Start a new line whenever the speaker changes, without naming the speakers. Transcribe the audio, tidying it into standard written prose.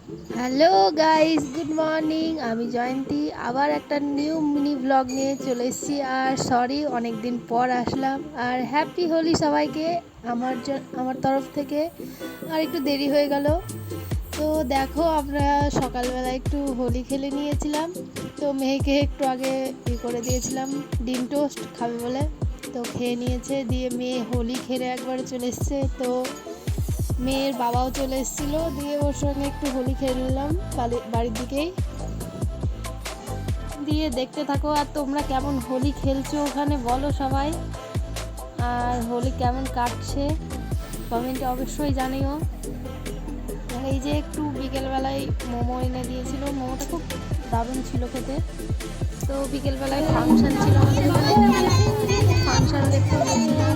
Hello guys, good morning. আমি জয়ন্তী আবার একটা নিউ মিনি ব্লগ নিয়ে চলে এসেছি। আর সরি, অনেক দিন পর আসলাম। আর হ্যাপি হোলি সবাইকে আমার তরফ থেকে। আর একটু দেরি হয়ে গেল। তো দেখো, আমরা সকালবেলা একটু হোলি খেলে নিয়েছিলাম। তো মেয়েকে একটু আগে করে দিয়েছিলাম ডিম টোস্ট খাবে বলে। তো খেয়ে নিয়েছে, দিয়ে মেয়ে হোলি খেলে একবারে চলে এসছে। তো মেয়ের বাবাও চলে এসেছিলো, দিয়ে ওর সঙ্গে একটু হোলি খেললাম বাড়ির দিকেই। দিয়ে দেখতে থাকো। আর তোমরা কেমন হোলি খেলছো ওখানে বলো সবাই। আর হোলি কেমন কাটছে কমেন্টে অবশ্যই জানিও। আর এই যে একটু বিকেলবেলায় মোমো এনে দিয়েছিল, মোমোটা খুব দারুণ ছিল খেতে। তো বিকেলবেলায় ফাংশন ছিল আমাদের এখানে, ফাংশন দেখতে গিয়েছিলাম।